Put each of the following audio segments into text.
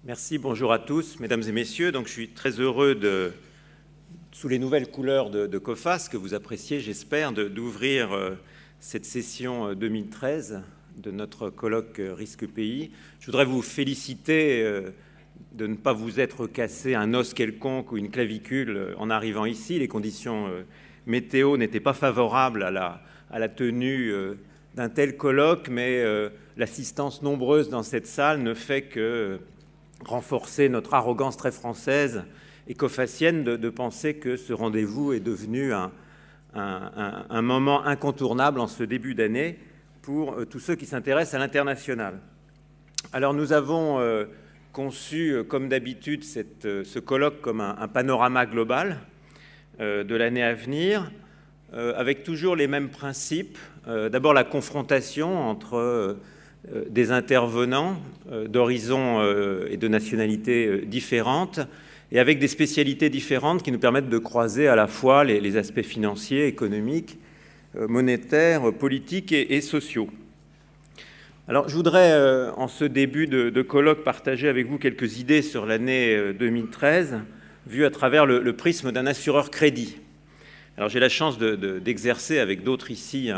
Merci, bonjour à tous, mesdames et messieurs. Donc, je suis très heureux sous les nouvelles couleurs de COFAS, que vous appréciez, j'espère, d'ouvrir cette session 2013 de notre colloque Risque Pays. Je voudrais vous féliciter de ne pas vous être cassé un os quelconque ou une clavicule en arrivant ici. Les conditions météo n'étaient pas favorables à la tenue d'un tel colloque, mais l'assistance nombreuse dans cette salle ne fait que renforcer notre arrogance très française et cofacienne de penser que ce rendez-vous est devenu un moment incontournable en ce début d'année pour tous ceux qui s'intéressent à l'international. Alors nous avons conçu, comme d'habitude, ce colloque comme un panorama global de l'année à venir, avec toujours les mêmes principes. D'abord la confrontation entre des intervenants d'horizons et de nationalités différentes et avec des spécialités différentes qui nous permettent de croiser à la fois les aspects financiers, économiques, monétaires, politiques et sociaux. Alors je voudrais en ce début de colloque partager avec vous quelques idées sur l'année 2013 vues à travers le prisme d'un assureur crédit. Alors j'ai la chance d'exercer avec d'autres ici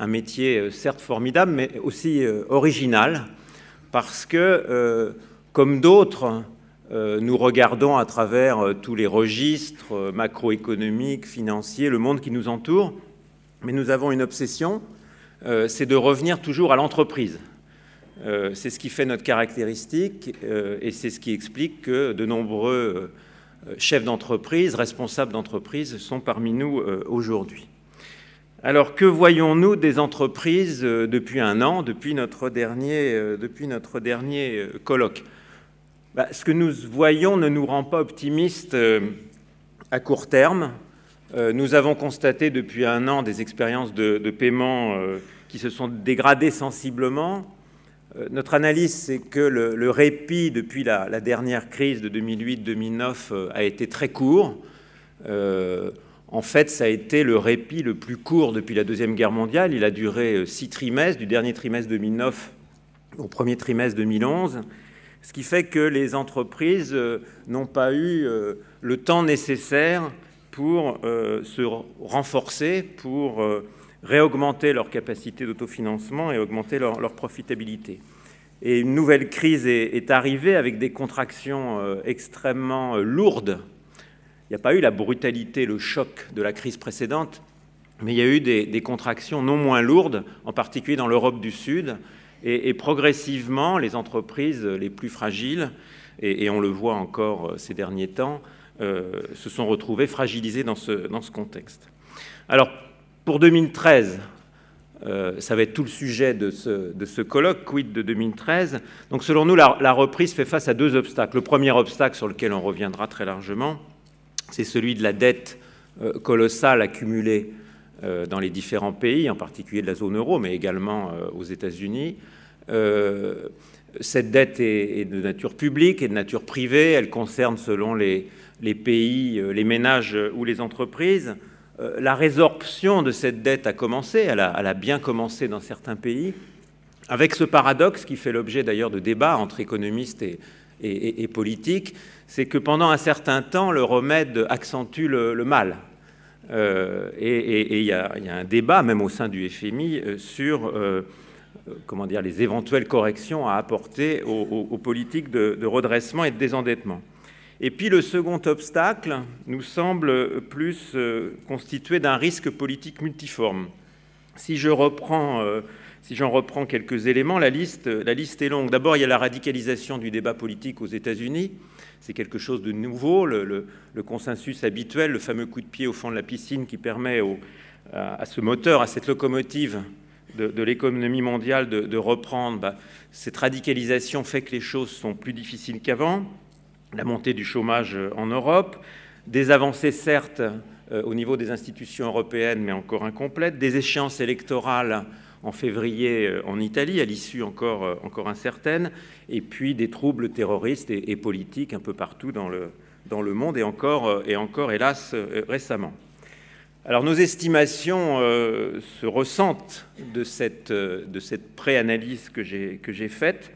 un métier certes formidable, mais aussi original, parce que, comme d'autres, nous regardons à travers tous les registres macroéconomiques, financiers, le monde qui nous entoure, mais nous avons une obsession, c'est de revenir toujours à l'entreprise. C'est ce qui fait notre caractéristique et c'est ce qui explique que de nombreux chefs d'entreprise, responsables d'entreprise sont parmi nous aujourd'hui. Alors, que voyons-nous des entreprises depuis un an, depuis notre dernier colloque? Ce que nous voyons ne nous rend pas optimistes à court terme. Nous avons constaté depuis un an des expériences de paiement qui se sont dégradées sensiblement. Notre analyse, c'est que le répit depuis la dernière crise de 2008-2009 a été très court. En fait, ça a été le répit le plus court depuis la Deuxième Guerre mondiale. Il a duré 6 trimestres, du dernier trimestre 2009 au premier trimestre 2011, ce qui fait que les entreprises n'ont pas eu le temps nécessaire pour se renforcer, pour réaugmenter leur capacité d'autofinancement et augmenter leur profitabilité. Et une nouvelle crise est arrivée avec des contractions extrêmement lourdes. Il n'y a pas eu la brutalité, le choc de la crise précédente, mais il y a eu des contractions non moins lourdes, en particulier dans l'Europe du Sud. Et progressivement, les entreprises les plus fragiles, et on le voit encore ces derniers temps, se sont retrouvées fragilisées dans ce contexte. Alors, pour 2013, ça va être tout le sujet de ce colloque, quid de 2013. Donc, selon nous, la reprise fait face à 2 obstacles. Le premier obstacle, sur lequel on reviendra très largement, c'est celui de la dette colossale accumulée dans les différents pays, en particulier de la zone euro, mais également aux États-Unis. Cette dette est de nature publique et de nature privée. Elle concerne, selon les pays, les ménages ou les entreprises. La résorption de cette dette a commencé, elle a bien commencé dans certains pays, avec ce paradoxe qui fait l'objet d'ailleurs de débats entre économistes et politiques, c'est que pendant un certain temps, le remède accentue le mal. Et il y a un débat, même au sein du FMI, sur les éventuelles corrections à apporter aux politiques de redressement et de désendettement. Et puis le second obstacle nous semble plus constitué d'un risque politique multiforme. Si j'en reprends quelques éléments, la liste est longue. D'abord, il y a la radicalisation du débat politique aux États-Unis. C'est quelque chose de nouveau, le consensus habituel, le fameux coup de pied au fond de la piscine qui permet à ce moteur, à cette locomotive de l'économie mondiale de reprendre. Cette radicalisation fait que les choses sont plus difficiles qu'avant. La montée du chômage en Europe, des avancées certes au niveau des institutions européennes, mais encore incomplètes, des échéances électorales en février en Italie, à l'issue encore incertaine, et puis des troubles terroristes et politiques un peu partout dans le monde, et encore hélas, récemment. Alors nos estimations se ressentent de cette préanalyse que j'ai faite.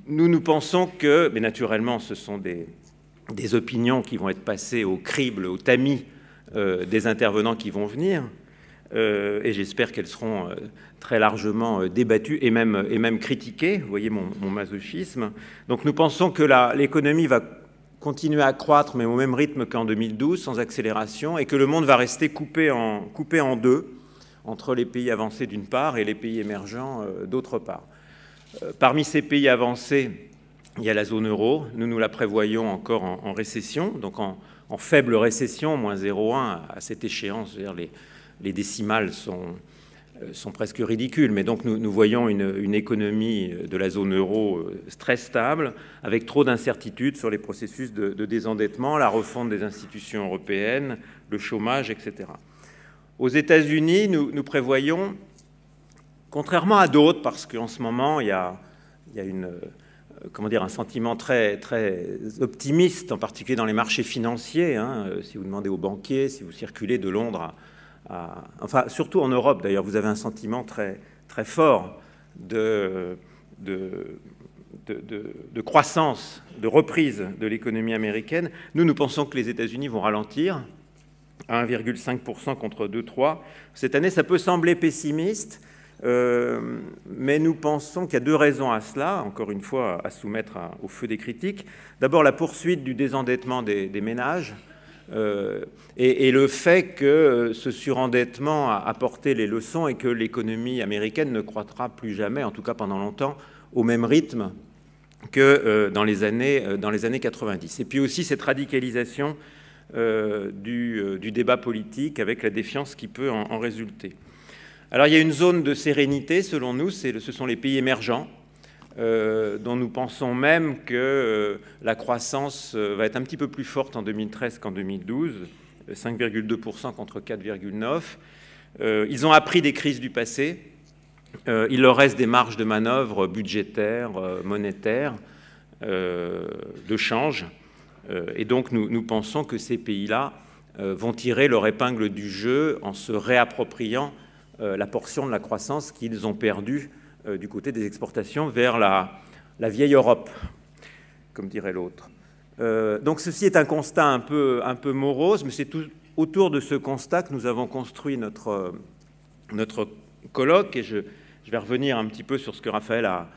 Nous pensons que, mais naturellement, ce sont des opinions qui vont être passées au crible, au tamis des intervenants qui vont venir, et j'espère qu'elles seront très largement débattues et même critiquées. Vous voyez mon masochisme. Donc nous pensons que l'économie va continuer à croître, mais au même rythme qu'en 2012, sans accélération, et que le monde va rester coupé en deux, entre les pays avancés d'une part et les pays émergents d'autre part. Parmi ces pays avancés, il y a la zone euro. Nous la prévoyons encore en récession, donc en faible récession, moins 0,1 à cette échéance. Les décimales sont presque ridicules, mais donc nous voyons une économie de la zone euro très stable, avec trop d'incertitudes sur les processus de désendettement, la refonte des institutions européennes, le chômage, etc. Aux États-Unis, nous prévoyons, contrairement à d'autres, parce qu'en ce moment, il y a un sentiment très, très optimiste, en particulier dans les marchés financiers. Si vous demandez aux banquiers, si vous circulez de Londres enfin, surtout en Europe, d'ailleurs, vous avez un sentiment très, très fort de croissance, de reprise de l'économie américaine. Nous pensons que les États-Unis vont ralentir à 1,5% contre 2,3%. Cette année, ça peut sembler pessimiste, mais nous pensons qu'il y a deux raisons à cela, encore une fois, à soumettre au feu des critiques. D'abord, la poursuite du désendettement des ménages et le fait que ce surendettement a apporté les leçons et que l'économie américaine ne croîtra plus jamais, en tout cas pendant longtemps, au même rythme que dans les années 90. Et puis aussi cette radicalisation du débat politique avec la défiance qui peut en résulter. Alors il y a une zone de sérénité, selon nous, ce sont les pays émergents, dont nous pensons même que la croissance va être un petit peu plus forte en 2013 qu'en 2012, 5,2% contre 4,9%. Ils ont appris des crises du passé. Il leur reste des marges de manœuvre budgétaires, monétaires, de change. Et donc nous pensons que ces pays-là vont tirer leur épingle du jeu en se réappropriant la portion de la croissance qu'ils ont perdue du côté des exportations vers la vieille Europe, comme dirait l'autre. Donc ceci est un constat un peu morose, mais c'est tout autour de ce constat que nous avons construit notre colloque, et je vais revenir un petit peu sur ce que Raphaël a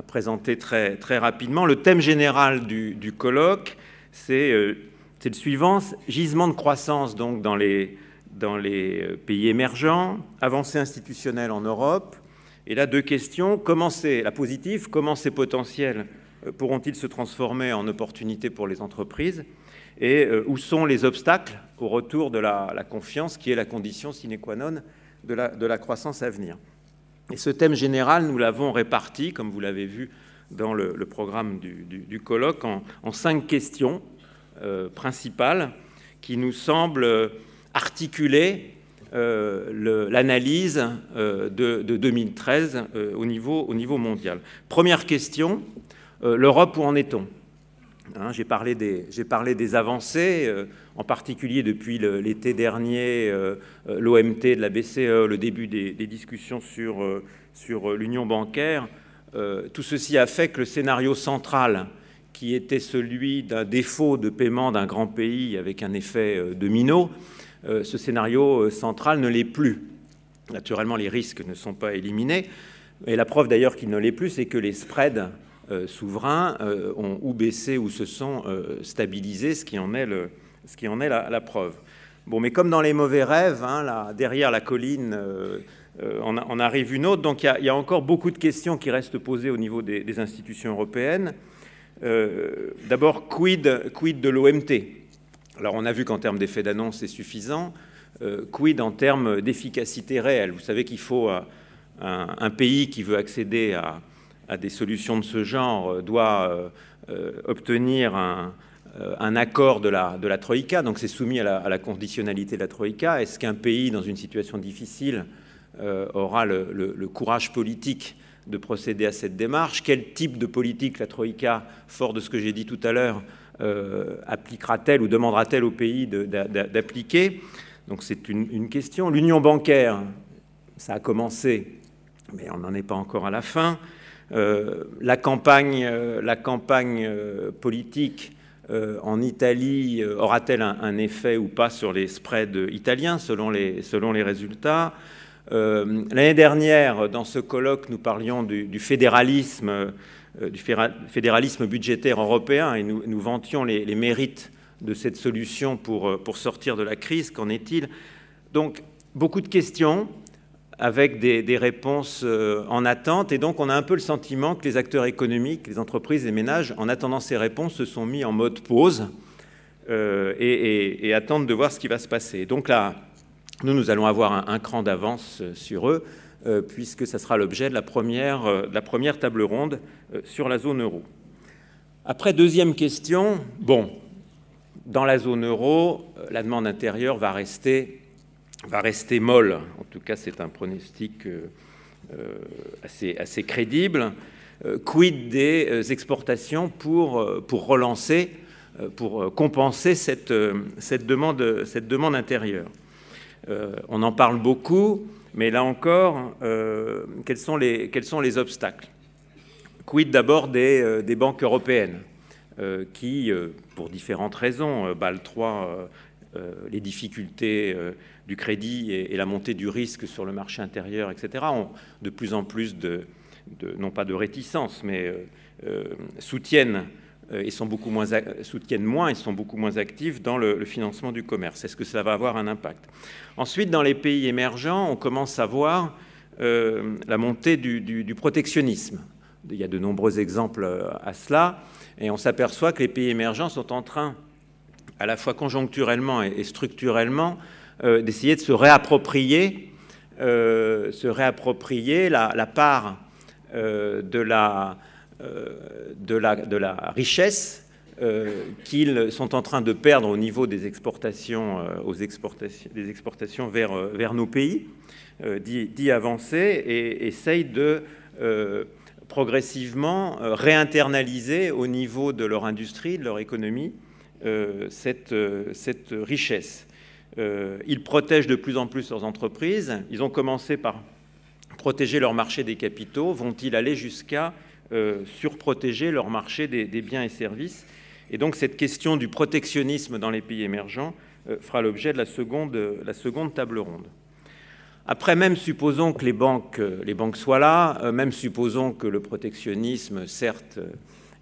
présenté très, très rapidement. Le thème général du colloque, c'est le suivant: gisement de croissance donc dans les pays émergents, avancée institutionnelle en Europe. Et là, deux questions. La positive, comment ces potentiels pourront-ils se transformer en opportunités pour les entreprises? Et où sont les obstacles au retour de la confiance, qui est la condition sine qua non de la croissance à venir? Et ce thème général, nous l'avons réparti, comme vous l'avez vu dans le programme du colloque, en 5 questions principales qui nous semblent articuler l'analyse de 2013 au niveau mondial. Première question, l'Europe, où en est-on? J'ai parlé des avancées, en particulier depuis l'été dernier, l'OMT de la BCE, le début des discussions sur l'union bancaire. Tout ceci a fait que le scénario central, qui était celui d'un défaut de paiement d'un grand pays avec un effet domino, ce scénario central ne l'est plus. Naturellement, les risques ne sont pas éliminés. Et la preuve d'ailleurs qu'il ne l'est plus, c'est que les spreads souverains ont ou baissé ou se sont stabilisés, ce qui en est la preuve. Bon, mais comme dans les mauvais rêves, là, derrière la colline, on arrive une autre. Donc il y a encore beaucoup de questions qui restent posées au niveau des institutions européennes. D'abord, quid de l'OMT? Alors on a vu qu'en termes d'effet d'annonce, c'est suffisant. Quid en termes d'efficacité réelle? Vous savez qu'il faut un pays qui veut accéder à des solutions de ce genre doit obtenir un accord de la Troïka, donc c'est soumis à la conditionnalité de la Troïka. Est-ce qu'un pays dans une situation difficile aura le courage politique de procéder à cette démarche? Quel type de politique la Troïka, fort de ce que j'ai dit tout à l'heure, appliquera-t-elle ou demandera-t-elle au pays d'appliquer? Donc c'est une question. L'union bancaire, ça a commencé, mais on n'en est pas encore à la fin. La campagne politique en Italie aura-t-elle un effet ou pas sur les spreads italiens selon les résultats? L'année dernière, dans ce colloque, nous parlions du fédéralisme budgétaire européen et nous vantions les mérites de cette solution pour sortir de la crise. Qu'en est-il? Donc, beaucoup de questions avec des réponses en attente. Et donc, on a un peu le sentiment que les acteurs économiques, les entreprises, les ménages, en attendant ces réponses, se sont mis en mode pause et attendent de voir ce qui va se passer. Donc là, nous allons avoir un cran d'avance sur eux, puisque ça sera l'objet de la première table ronde sur la zone euro. Après, deuxième question, bon, dans la zone euro, la demande intérieure va rester molle. En tout cas, c'est un pronostic assez crédible. Quid des exportations pour relancer, pour compenser cette demande intérieure? On en parle beaucoup, mais là encore, quels sont les obstacles? Quid d'abord des banques européennes qui, pour différentes raisons, Bâle III, les difficultés du crédit et la montée du risque sur le marché intérieur, etc., ont de plus en plus non pas de réticence, mais soutiennent moins et sont beaucoup moins actifs dans le financement du commerce. Est-ce que ça va avoir un impact? Ensuite, dans les pays émergents, on commence à voir la montée du protectionnisme. Il y a de nombreux exemples à cela, et on s'aperçoit que les pays émergents sont en train, à la fois conjoncturellement et structurellement, d'essayer de se réapproprier la part de la richesse qu'ils sont en train de perdre au niveau des exportations, des exportations vers nos pays, d'y avancer et essayent de progressivement réinternaliser au niveau de leur industrie, de leur économie, cette richesse. Ils protègent de plus en plus leurs entreprises. Ils ont commencé par protéger leur marché des capitaux. Vont-ils aller jusqu'à surprotéger leur marché des biens et services? Et donc cette question du protectionnisme dans les pays émergents fera l'objet de la seconde table ronde. Après, même supposons que les banques soient là, même supposons que le protectionnisme, certes,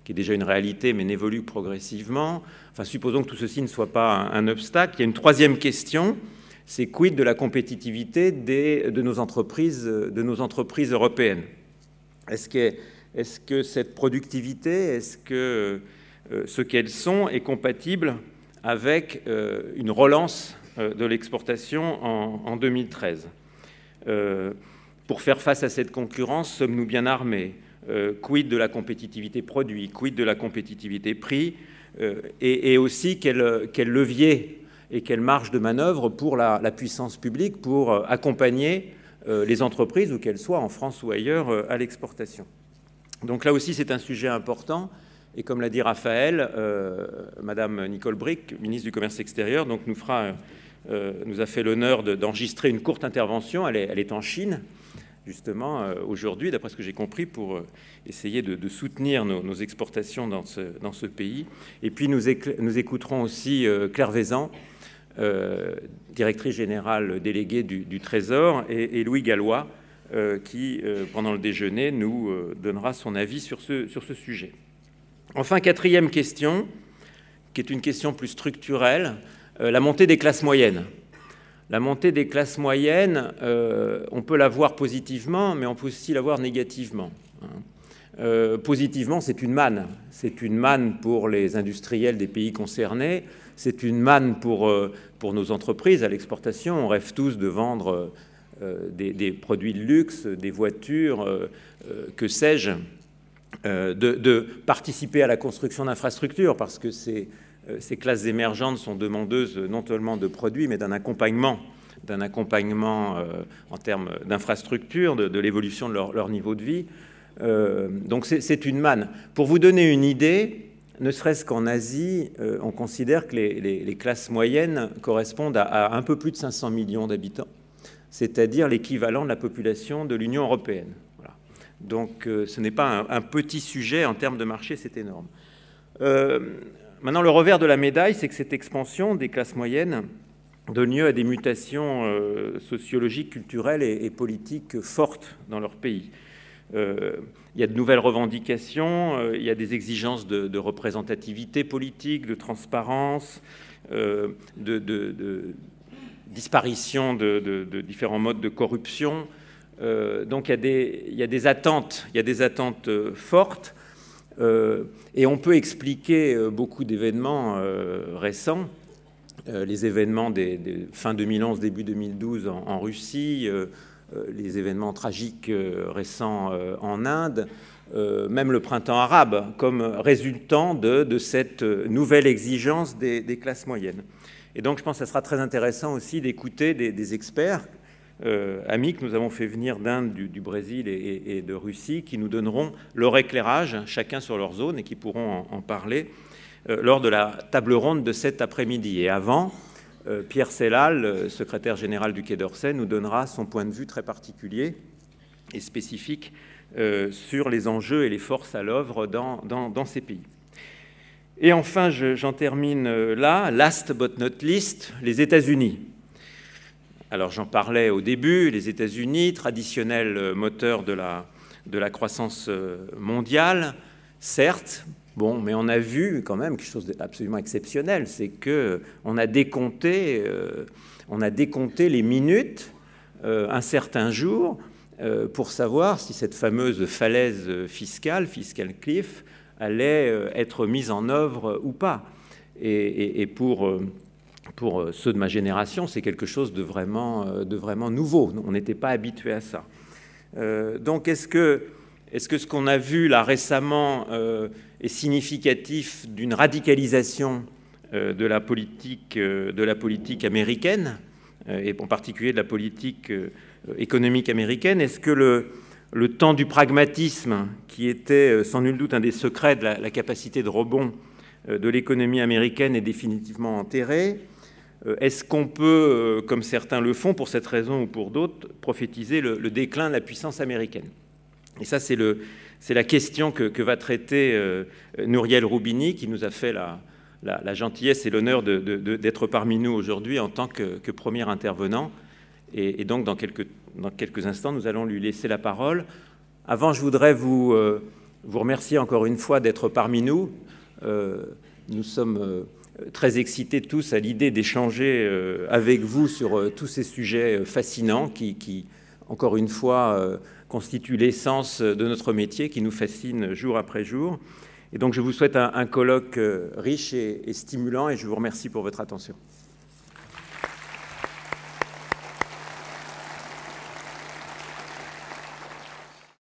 qui est déjà une réalité, mais n'évolue progressivement, enfin, supposons que tout ceci ne soit pas un obstacle. Il y a une troisième question, c'est quid de la compétitivité de nos entreprises européennes? Est-ce que cette productivité, est-ce que ce qu'elles sont est compatible avec une relance de l'exportation en 2013? Pour faire face à cette concurrence, sommes-nous bien armés? Quid de la compétitivité produit? Quid de la compétitivité prix? Et aussi quel levier et quelle marge de manœuvre pour la puissance publique pour accompagner les entreprises, où qu'elles soient, en France ou ailleurs, à l'exportation. Donc là aussi, c'est un sujet important. Et comme l'a dit Raphaël, Madame Nicole Bricq, ministre du Commerce extérieur, donc nous a fait l'honneur d'enregistrer une courte intervention. Elle est en Chine, justement, aujourd'hui, d'après ce que j'ai compris, pour essayer de soutenir nos exportations dans ce pays. Et puis nous écouterons aussi Claire Vaizan, directrice générale déléguée du Trésor, et Louis Gallois, qui, pendant le déjeuner, nous donnera son avis sur ce sujet. Enfin, quatrième question, qui est une question plus structurelle, la montée des classes moyennes. La montée des classes moyennes, on peut la voir positivement, mais on peut aussi la voir négativement. Positivement, c'est une manne. C'est une manne pour les industriels des pays concernés. C'est une manne pour nos entreprises à l'exportation. On rêve tous de vendre des produits de luxe, des voitures, que sais-je, de participer à la construction d'infrastructures, parce que ces classes émergentes sont demandeuses non seulement de produits, mais d'un accompagnement en termes d'infrastructures, de l'évolution de leur niveau de vie. Donc c'est une manne. Pour vous donner une idée, ne serait-ce qu'en Asie, on considère que les classes moyennes correspondent à un peu plus de 500 millions d'habitants, c'est-à-dire l'équivalent de la population de l'Union européenne. Voilà. Donc ce n'est pas un petit sujet en termes de marché, c'est énorme. Maintenant, le revers de la médaille, c'est que cette expansion des classes moyennes donne lieu à des mutations sociologiques, culturelles et politiques fortes dans leur pays. Il y a de nouvelles revendications, il y a des exigences de représentativité politique, de transparence, de disparition de différents modes de corruption. Donc il y a des attentes fortes, et on peut expliquer beaucoup d'événements récents, les événements des fin 2011, début 2012 en Russie, les événements tragiques récents en Inde, même le printemps arabe, comme résultant de cette nouvelle exigence des classes moyennes. Et donc je pense que ça sera très intéressant aussi d'écouter des experts, amis que nous avons fait venir d'Inde, du Brésil et de Russie, qui nous donneront leur éclairage, chacun sur leur zone, et qui pourront en parler lors de la table ronde de cet après-midi. Et avant, Pierre Sellal, secrétaire général du Quai d'Orsay, nous donnera son point de vue très particulier et spécifique sur les enjeux et les forces à l'œuvre dans ces pays. Et enfin, j'en termine là, last but not least, les États-Unis. Alors j'en parlais au début, les États-Unis, traditionnel moteur de la croissance mondiale, certes. Bon, mais on a vu quand même quelque chose d'absolument exceptionnel, c'est qu'on a décompté les minutes un certain jour pour savoir si cette fameuse falaise fiscale, fiscal cliff, allait être mise en œuvre ou pas. Et pour ceux de ma génération, c'est quelque chose de vraiment nouveau. On n'était pas habitué à ça. Donc est-ce que ce qu'on a vu là récemment est significatif d'une radicalisation de la politique américaine, et en particulier de la politique économique américaine? Est-ce que le temps du pragmatisme, qui était sans nul doute un des secrets de la capacité de rebond de l'économie américaine, est définitivement enterré? Est-ce qu'on peut, comme certains le font pour cette raison ou pour d'autres, prophétiser le déclin de la puissance américaine? Et ça, c'est la question que va traiter Nouriel Roubini, qui nous a fait la gentillesse et l'honneur d'être parmi nous aujourd'hui en tant que premier intervenant. Et donc, dans quelques instants, nous allons lui laisser la parole. Avant, je voudrais vous remercier encore une fois d'être parmi nous. Nous sommes très excités tous à l'idée d'échanger avec vous sur tous ces sujets fascinants qui encore une fois, constituent l'essence de notre métier, qui nous fascine jour après jour. Et donc, je vous souhaite un colloque riche et stimulant, et je vous remercie pour votre attention.